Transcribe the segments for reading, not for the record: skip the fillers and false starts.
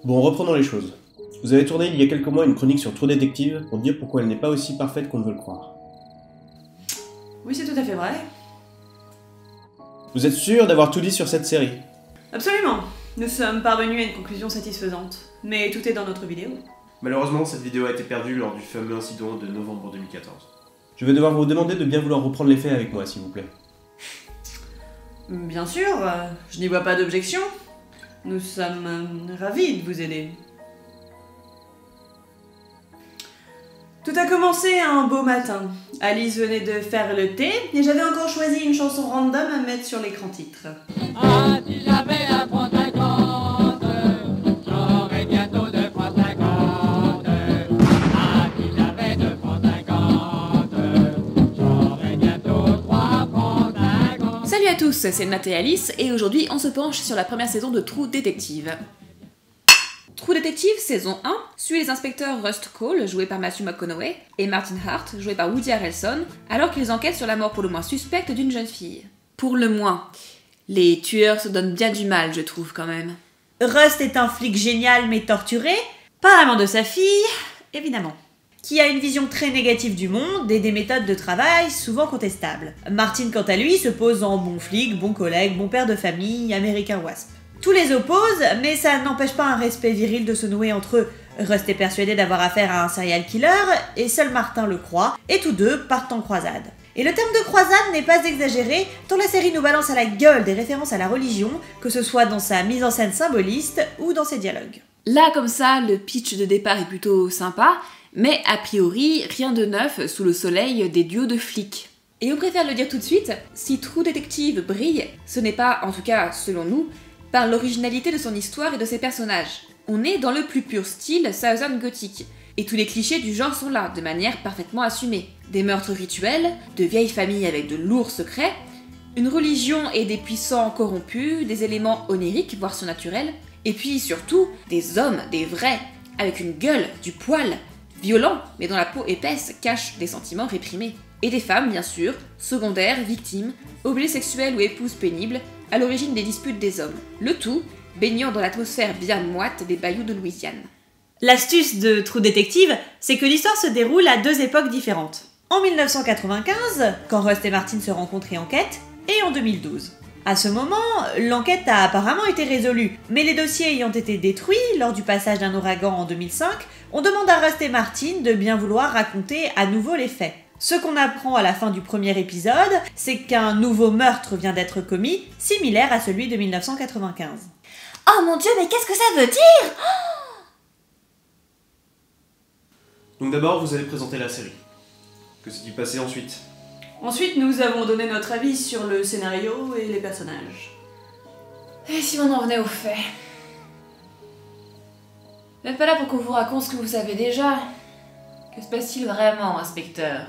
Bon, reprenons les choses. Vous avez tourné il y a quelques mois une chronique sur True Detective pour dire pourquoi elle n'est pas aussi parfaite qu'on ne veut le croire. Oui, c'est tout à fait vrai. Vous êtes sûr d'avoir tout dit sur cette série? Absolument. Nous sommes parvenus à une conclusion satisfaisante. Mais tout est dans notre vidéo. Malheureusement, cette vidéo a été perdue lors du fameux incident de novembre 2014. Je vais devoir vous demander de bien vouloir reprendre les faits avec moi, s'il vous plaît. Bien sûr, je n'y vois pas d'objection. Nous sommes ravis de vous aider. Tout a commencé un beau matin. Alice venait de faire le thé et j'avais encore choisi une chanson random à mettre sur l'écran titre. Ah, si j'avais un franc 50, j'aurais bientôt 2 francs 50. Ah, si j'avais 2 francs 50, j'aurais bientôt 3 francs 50. Salut à tous, c'est Nat et Alice, et aujourd'hui on se penche sur la première saison de True Detective. True Detective saison 1 suit les inspecteurs Rust Cole, joué par Matthew McConaughey, et Martin Hart, joué par Woody Harrelson, alors qu'ils enquêtent sur la mort pour le moins suspecte d'une jeune fille. Pour le moins. Les tueurs se donnent bien du mal, je trouve, quand même. Rust est un flic génial mais torturé, par l'amant de sa fille, évidemment, qui a une vision très négative du monde et des méthodes de travail souvent contestables. Martin, quant à lui, se pose en bon flic, bon collègue, bon père de famille, américain wasp. Tous les opposent, mais ça n'empêche pas un respect viril de se nouer entre eux. Rust est persuadé d'avoir affaire à un serial killer, et seul Martin le croit, et tous deux partent en croisade. Et le terme de croisade n'est pas exagéré, tant la série nous balance à la gueule des références à la religion, que ce soit dans sa mise en scène symboliste ou dans ses dialogues. Là, comme ça, le pitch de départ est plutôt sympa, mais a priori, rien de neuf sous le soleil des duos de flics. Et on préfère le dire tout de suite, si True Detective brille, ce n'est pas, en tout cas selon nous, par l'originalité de son histoire et de ses personnages. On est dans le plus pur style Southern Gothic, et tous les clichés du genre sont là, de manière parfaitement assumée. Des meurtres rituels, de vieilles familles avec de lourds secrets, une religion et des puissants corrompus, des éléments oniriques, voire surnaturels, et puis surtout, des hommes, des vrais, avec une gueule, du poil, violents, mais dont la peau épaisse cache des sentiments réprimés. Et des femmes, bien sûr, secondaires, victimes, objets sexuels ou épouses pénibles, à l'origine des disputes des hommes. Le tout baignant dans l'atmosphère bien moite des bayous de Louisiane. L'astuce de True Detective, c'est que l'histoire se déroule à deux époques différentes. En 1995, quand Rust et Martin se rencontrent et enquêtent, et en 2012. À ce moment, l'enquête a apparemment été résolue, mais les dossiers ayant été détruits lors du passage d'un ouragan en 2005, on demande à Rust et Martin de bien vouloir raconter à nouveau les faits. Ce qu'on apprend à la fin du premier épisode, c'est qu'un nouveau meurtre vient d'être commis, similaire à celui de 1995. Oh mon Dieu, mais qu'est-ce que ça veut dire? Donc d'abord, vous allez présenter la série. Que s'est-il passé ensuite? Ensuite, nous avons donné notre avis sur le scénario et les personnages. Et si on en venait aux faits? Vous n'êtes pas là pour qu'on vous raconte ce que vous savez déjà. Que se passe-t-il vraiment, inspecteur?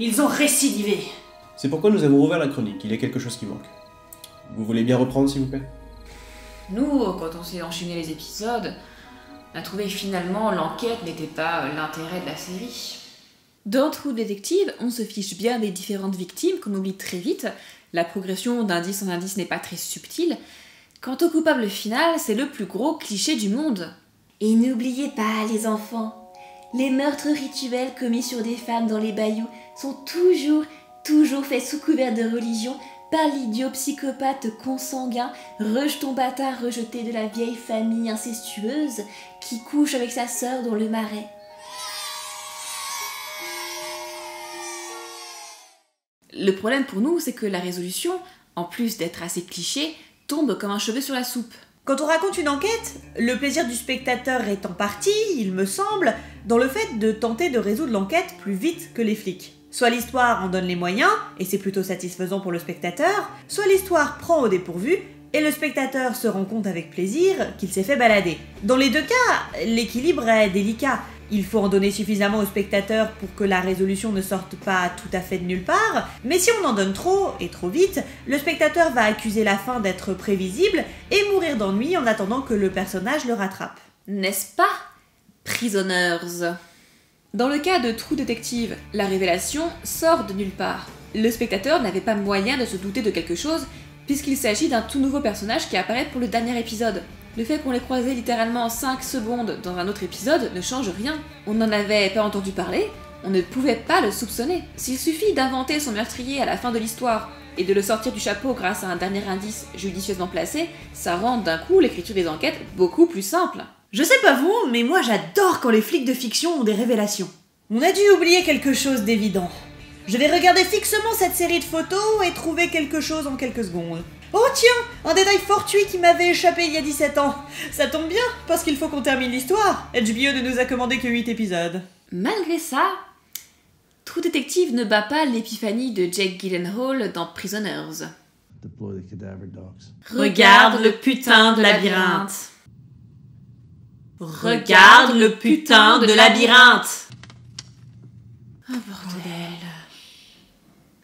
Ils ont récidivé. C'est pourquoi nous avons ouvert la chronique, il y a quelque chose qui manque. Vous voulez bien reprendre, s'il vous plaît? Nous, quand on s'est enchaîné les épisodes, on a trouvé que finalement l'enquête n'était pas l'intérêt de la série. Dans True Detective, on se fiche bien des différentes victimes qu'on oublie très vite, la progression d'indice en indice n'est pas très subtile. Quant au coupable final, c'est le plus gros cliché du monde. Et n'oubliez pas, les enfants, les meurtres rituels commis sur des femmes dans les bayous sont toujours faits sous couvert de religion par l'idiot psychopathe consanguin, rejeton bâtard rejeté de la vieille famille incestueuse qui couche avec sa sœur dans le marais. Le problème pour nous, c'est que la résolution, en plus d'être assez cliché, tombe comme un cheveu sur la soupe. Quand on raconte une enquête, le plaisir du spectateur est en partie, il me semble, dans le fait de tenter de résoudre l'enquête plus vite que les flics. Soit l'histoire en donne les moyens, et c'est plutôt satisfaisant pour le spectateur, soit l'histoire prend au dépourvu, et le spectateur se rend compte avec plaisir qu'il s'est fait balader. Dans les deux cas, l'équilibre est délicat. Il faut en donner suffisamment au spectateur pour que la résolution ne sorte pas tout à fait de nulle part, mais si on en donne trop, et trop vite, le spectateur va accuser la fin d'être prévisible et mourir d'ennui en attendant que le personnage le rattrape. N'est-ce pas, Prisoners? Dans le cas de True Detective, la révélation sort de nulle part. Le spectateur n'avait pas moyen de se douter de quelque chose, puisqu'il s'agit d'un tout nouveau personnage qui apparaît pour le dernier épisode. Le fait qu'on l'ait croisé littéralement 5 secondes dans un autre épisode ne change rien. On n'en avait pas entendu parler, on ne pouvait pas le soupçonner. S'il suffit d'inventer son meurtrier à la fin de l'histoire et de le sortir du chapeau grâce à un dernier indice judicieusement placé, ça rend d'un coup l'écriture des enquêtes beaucoup plus simple. Je sais pas vous, mais moi j'adore quand les flics de fiction ont des révélations. On a dû oublier quelque chose d'évident. Je vais regarder fixement cette série de photos et trouver quelque chose en quelques secondes. Oh tiens, un détail fortuit qui m'avait échappé il y a 17 ans. Ça tombe bien, parce qu'il faut qu'on termine l'histoire. HBO ne nous a commandé que 8 épisodes. Malgré ça, True Detective ne bat pas l'épiphanie de Jake Gyllenhaal dans Prisoners. Deploy the cadaver dogs. Regarde le putain de labyrinthe. Regarde le putain de labyrinthe. Oh bordel.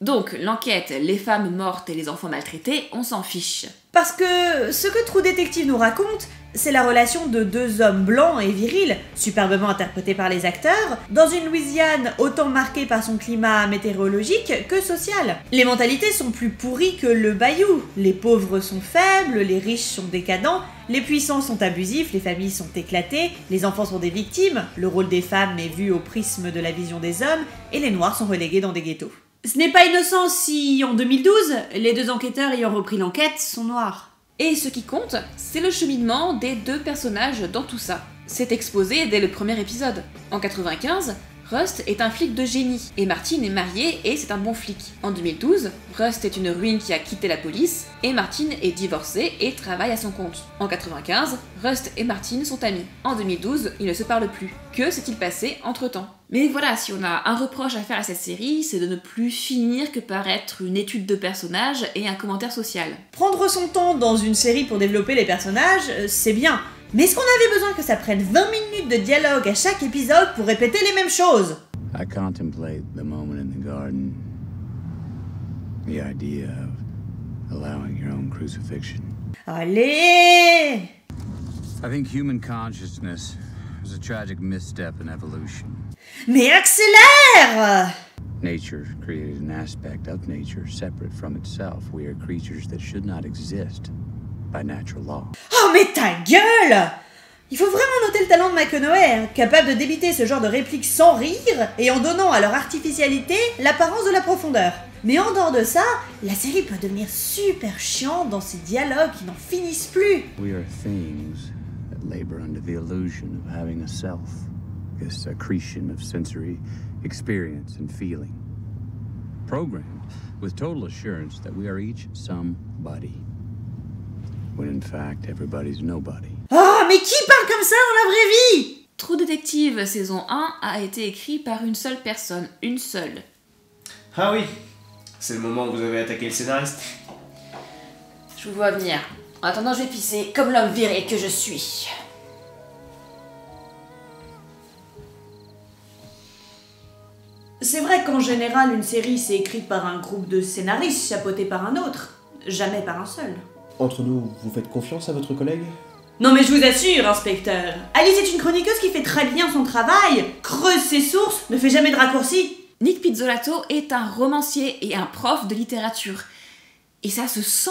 Donc, l'enquête, les femmes mortes et les enfants maltraités, on s'en fiche. Parce que ce que True Detective nous raconte, c'est la relation de 2 hommes blancs et virils, superbement interprétés par les acteurs, dans une Louisiane autant marquée par son climat météorologique que social. Les mentalités sont plus pourries que le bayou. Les pauvres sont faibles, les riches sont décadents, les puissants sont abusifs, les familles sont éclatées, les enfants sont des victimes, le rôle des femmes est vu au prisme de la vision des hommes, et les noirs sont relégués dans des ghettos. Ce n'est pas innocent si, en 2012, les 2 enquêteurs ayant repris l'enquête sont noirs. Et ce qui compte, c'est le cheminement des 2 personnages dans tout ça. C'est exposé dès le premier épisode. En 95, Rust est un flic de génie, et Martin est marié et c'est un bon flic. En 2012, Rust est une ruine qui a quitté la police, et Martin est divorcé et travaille à son compte. En 95, Rust et Martin sont amis. En 2012, ils ne se parlent plus. Que s'est-il passé entre-temps ? Mais voilà, si on a un reproche à faire à cette série, c'est de ne plus finir que par être une étude de personnages et un commentaire social. Prendre son temps dans une série pour développer les personnages, c'est bien. Mais est-ce qu'on avait besoin que ça prenne 20 minutes de dialogue à chaque épisode pour répéter les mêmes choses ? I contemplate the moment in the garden. The idea of allowing your own crucifixion. Allez ! I think human consciousness is a tragic misstep in evolution. Mais accélère ! Nature created an aspect of nature separate from itself. We are creatures that should not exist by natural law. Oh mais ta gueule ! Il faut vraiment noter le talent de McConaughey, capable de débiter ce genre de répliques sans rire et en donnant à leur artificialité l'apparence de la profondeur. Mais en dehors de ça, la série peut devenir super chiante dans ses dialogues qui n'en finissent plus. We are things that labor under the illusion of having a self. This accretion of sensory experience and feeling. Programmed with total assurance that we are each somebody. When in fact, everybody's nobody. Oh, mais qui parle comme ça dans la vraie vie ? True Detective saison 1 a été écrit par une seule personne, une seule. Ah oui, c'est le moment où vous avez attaqué le scénariste. Je vous vois venir. En attendant, je vais pisser comme l'homme viré que je suis. C'est vrai qu'en général, une série c'est écrite par un groupe de scénaristes chapeauté par un autre, jamais par un seul. Entre nous, vous faites confiance à votre collègue ? Non mais je vous assure, inspecteur, Alice est une chroniqueuse qui fait très bien son travail, creuse ses sources, ne fait jamais de raccourcis. Nick Pizzolatto est un romancier et un prof de littérature. Et ça se sent.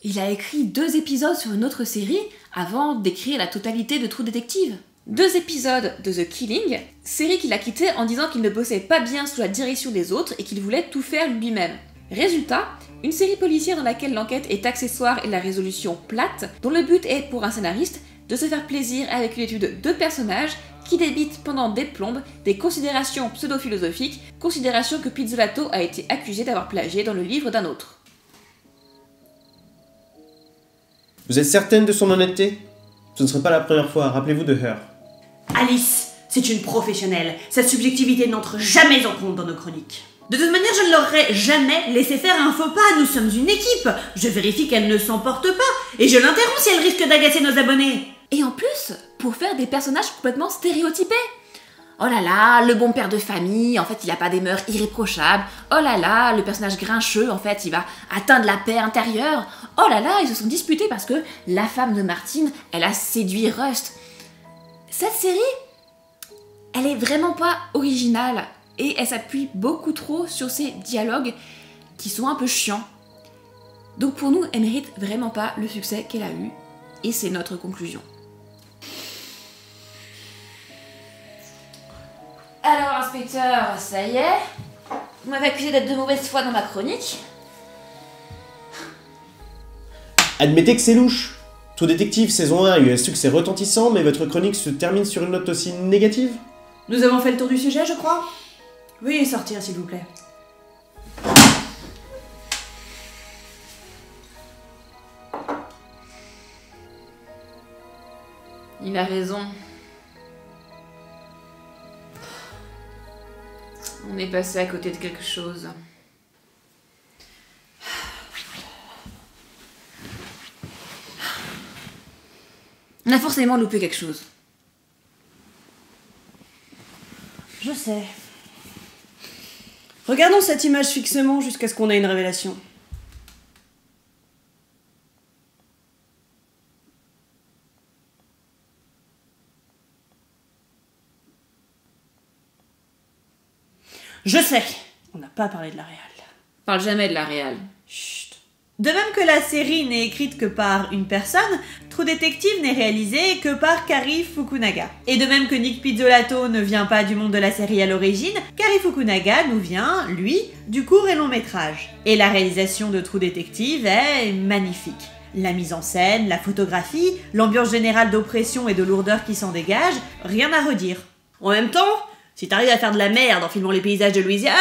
Il a écrit 2 épisodes sur une autre série avant d'écrire la totalité de True Detective. 2 épisodes de The Killing, série qu'il a quittée en disant qu'il ne bossait pas bien sous la direction des autres et qu'il voulait tout faire lui-même. Résultat, une série policière dans laquelle l'enquête est accessoire et la résolution plate, dont le but est pour un scénariste de se faire plaisir avec une étude de personnages qui débite pendant des plombes des considérations pseudo-philosophiques, considérations que Pizzolatto a été accusé d'avoir plagié dans le livre d'un autre. Vous êtes certaine de son honnêteté ? Ce ne serait pas la première fois, rappelez-vous de Her. Alice, c'est une professionnelle, sa subjectivité n'entre jamais en compte dans nos chroniques. De toute manière, je ne l'aurais jamais laissé faire un faux pas, nous sommes une équipe. Je vérifie qu'elle ne s'emporte pas, et je l'interromps si elle risque d'agacer nos abonnés. Et en plus, pour faire des personnages complètement stéréotypés. Oh là là, le bon père de famille, en fait il a pas des mœurs irréprochables. Oh là là, le personnage grincheux, en fait il va atteindre la paix intérieure. Oh là là, ils se sont disputés parce que la femme de Martin, elle a séduit Rust. Cette série, elle est vraiment pas originale et elle s'appuie beaucoup trop sur ses dialogues qui sont un peu chiants. Donc pour nous, elle mérite vraiment pas le succès qu'elle a eu et c'est notre conclusion. Alors, inspecteur, ça y est? Vous m'avez accusé d'être de mauvaise foi dans ma chronique. Admettez que c'est louche. True Detective saison 1 a eu un succès retentissant, mais votre chronique se termine sur une note aussi négative? Nous avons fait le tour du sujet, je crois. Veuillez sortir, s'il vous plaît. Il a raison. On est passé à côté de quelque chose. On a forcément loupé quelque chose. Je sais. Regardons cette image fixement jusqu'à ce qu'on ait une révélation. Je sais, on n'a pas parlé de la réal. Parle jamais de la réal. Chut. De même que la série n'est écrite que par une personne, True Detective n'est réalisé que par Cary Fukunaga. Et de même que Nick Pizzolatto ne vient pas du monde de la série à l'origine, Cary Fukunaga nous vient, lui, du court et long métrage. Et la réalisation de True Detective est magnifique. La mise en scène, la photographie, l'ambiance générale d'oppression et de lourdeur qui s'en dégage, rien à redire. En même temps, si t'arrives à faire de la merde en filmant les paysages de Louisiane,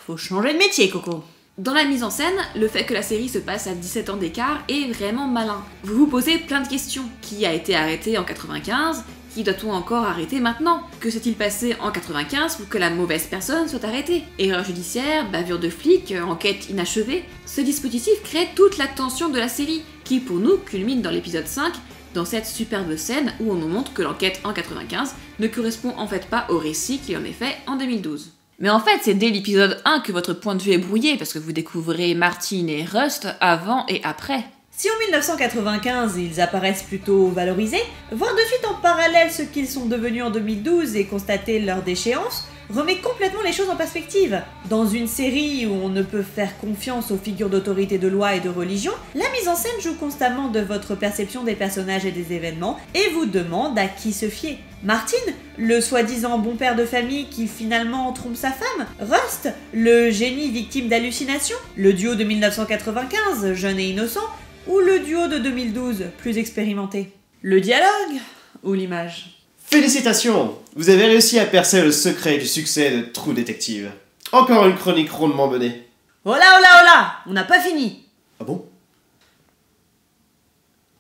faut changer de métier, Coco. Dans la mise en scène, le fait que la série se passe à 17 ans d'écart est vraiment malin. Vous vous posez plein de questions. Qui a été arrêté en 95 ? Qui doit-on encore arrêter maintenant ? Que s'est-il passé en 95 pour que la mauvaise personne soit arrêtée ? Erreur judiciaire, bavure de flic, enquête inachevée. Ce dispositif crée toute la tension de la série, qui pour nous culmine dans l'épisode 5, dans cette superbe scène où on nous montre que l'enquête en 95 ne correspond en fait pas au récit qui en est fait en 2012. Mais en fait, c'est dès l'épisode 1 que votre point de vue est brouillé, parce que vous découvrez Martin et Rust avant et après. Si en 1995 ils apparaissent plutôt valorisés, voir de suite en parallèle ce qu'ils sont devenus en 2012 et constater leur déchéance remet complètement les choses en perspective. Dans une série où on ne peut faire confiance aux figures d'autorité de loi et de religion, la mise en scène joue constamment de votre perception des personnages et des événements et vous demande à qui se fier. Martin, le soi-disant bon père de famille qui finalement trompe sa femme. Rust, le génie victime d'hallucinations. Le duo de 1995, jeune et innocent, ou le duo de 2012, plus expérimenté. Le dialogue ou l'image ? Félicitations! Vous avez réussi à percer le secret du succès de True Detective. Encore une chronique rondement menée. Oh là, on n'a pas fini. Ah bon?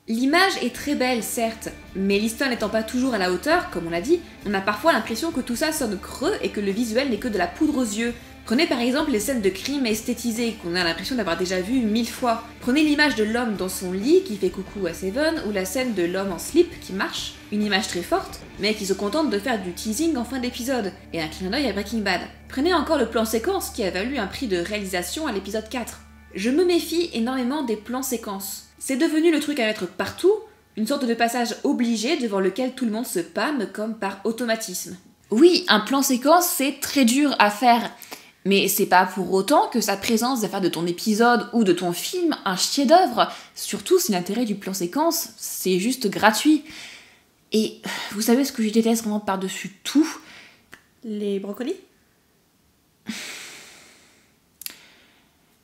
L'image est très belle, certes, mais l'histoire n'étant pas toujours à la hauteur, comme on l'a dit, on a parfois l'impression que tout ça sonne creux et que le visuel n'est que de la poudre aux yeux. Prenez par exemple les scènes de crime esthétisées, qu'on a l'impression d'avoir déjà vues 1000 fois. Prenez l'image de l'homme dans son lit qui fait coucou à Seven, ou la scène de l'homme en slip qui marche, une image très forte, mais qui se contente de faire du teasing en fin d'épisode, et un clin d'œil à Breaking Bad. Prenez encore le plan séquence qui a valu un prix de réalisation à l'épisode 4. Je me méfie énormément des plans séquences. C'est devenu le truc à mettre partout, une sorte de passage obligé devant lequel tout le monde se pâme comme par automatisme. Oui, un plan séquence c'est très dur à faire, mais c'est pas pour autant que sa présence va faire de ton épisode ou de ton film un chef-d'œuvre, surtout si l'intérêt du plan séquence c'est juste gratuit. Et vous savez ce que je déteste vraiment par-dessus tout ? Les brocolis ?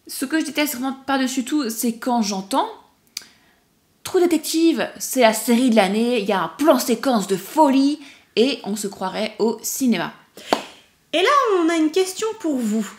Ce que je déteste vraiment par-dessus tout, c'est quand j'entends True Detective, c'est la série de l'année, il y a un plan séquence de folie, et on se croirait au cinéma. Et là, on a une question pour vous.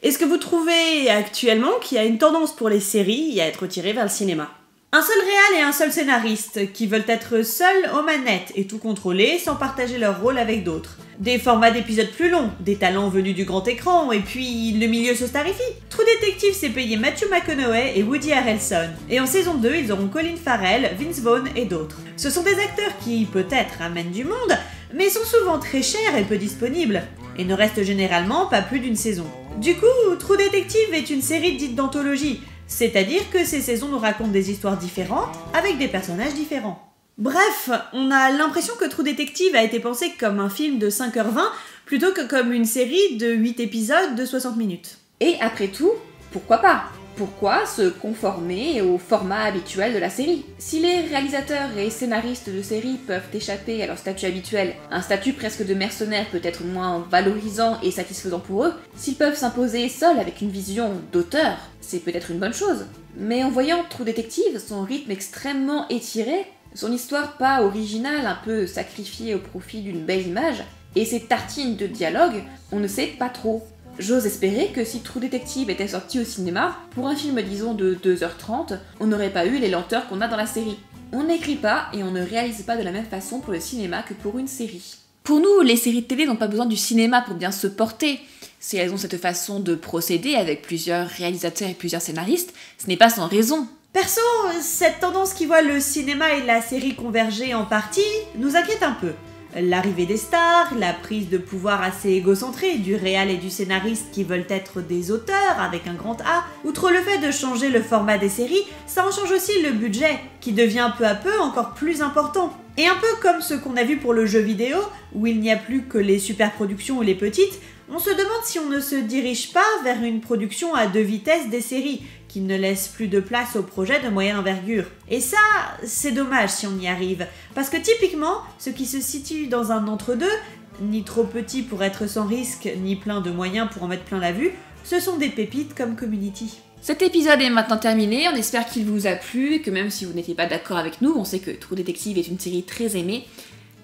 Est-ce que vous trouvez actuellement qu'il y a une tendance pour les séries à être tirées vers le cinéma ? Un seul réal et un seul scénariste qui veulent être seuls aux manettes et tout contrôler sans partager leur rôle avec d'autres. Des formats d'épisodes plus longs, des talents venus du grand écran et puis le milieu se starifie. True Detective s'est payé Matthew McConaughey et Woody Harrelson. Et en saison 2, ils auront Colin Farrell, Vince Vaughn et d'autres. Ce sont des acteurs qui, peut-être, amènent du monde, mais sont souvent très chers et peu disponibles. Et ne restent généralement pas plus d'une saison. Du coup, True Detective est une série dite d'anthologie. C'est-à-dire que ces saisons nous racontent des histoires différentes, avec des personnages différents. Bref, on a l'impression que True Detective a été pensé comme un film de 5h20 plutôt que comme une série de 8 épisodes de 60 minutes. Et après tout, pourquoi pas? Pourquoi se conformer au format habituel de la série? Si les réalisateurs et scénaristes de séries peuvent échapper à leur statut habituel, un statut presque de mercenaire peut être moins valorisant et satisfaisant pour eux, s'ils peuvent s'imposer seuls avec une vision d'auteur, c'est peut-être une bonne chose. Mais en voyant True Detective, son rythme extrêmement étiré, son histoire pas originale, un peu sacrifiée au profit d'une belle image, et ses tartines de dialogue, on ne sait pas trop. J'ose espérer que si True Detective était sorti au cinéma, pour un film disons de 2h30, on n'aurait pas eu les lenteurs qu'on a dans la série. On n'écrit pas et on ne réalise pas de la même façon pour le cinéma que pour une série. Pour nous, les séries de télé n'ont pas besoin du cinéma pour bien se porter. Si elles ont cette façon de procéder avec plusieurs réalisateurs et plusieurs scénaristes, ce n'est pas sans raison. Perso, cette tendance qui voit le cinéma et la série converger en partie nous inquiète un peu. L'arrivée des stars, la prise de pouvoir assez égocentrée du réal et du scénariste qui veulent être des auteurs avec un grand A, outre le fait de changer le format des séries, ça en change aussi le budget, qui devient peu à peu encore plus important. Et un peu comme ce qu'on a vu pour le jeu vidéo, où il n'y a plus que les super productions ou les petites, on se demande si on ne se dirige pas vers une production à 2 vitesses des séries, qui ne laisse plus de place aux projets de moyenne envergure. Et ça, c'est dommage si on y arrive, parce que typiquement, ce qui se situe dans un entre-deux, ni trop petit pour être sans risque, ni plein de moyens pour en mettre plein la vue, ce sont des pépites comme Community. Cet épisode est maintenant terminé, on espère qu'il vous a plu, et que même si vous n'étiez pas d'accord avec nous, on sait que True Detective est une série très aimée,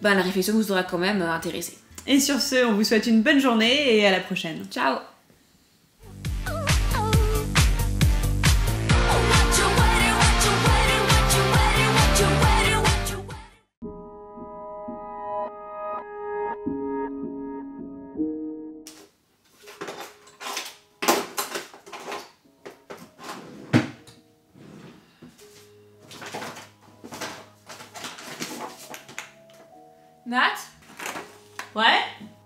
la réflexion vous aura quand même intéressé. Et sur ce, on vous souhaite une bonne journée et à la prochaine. Ciao! Nat? Ouais?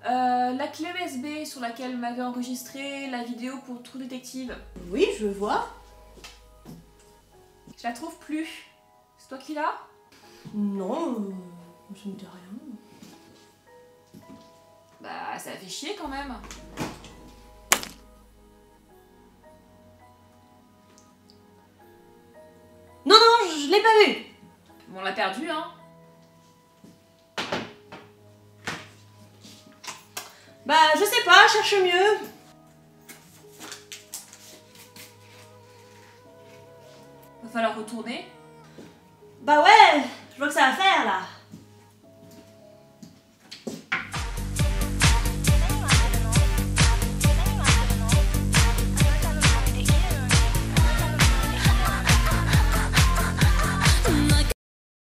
La clé USB sur laquelle m'avait enregistré la vidéo pour True Detective, Oui, je veux voir. je la trouve plus. C'est toi qui l'as? Non, je ne dis rien. Bah, ça fait chier quand même. Non, je l'ai pas vu. Bon, on l'a perdu, hein. Bah, je sais pas, cherche mieux. Va falloir retourner. Bah ouais, je vois que ça va faire là.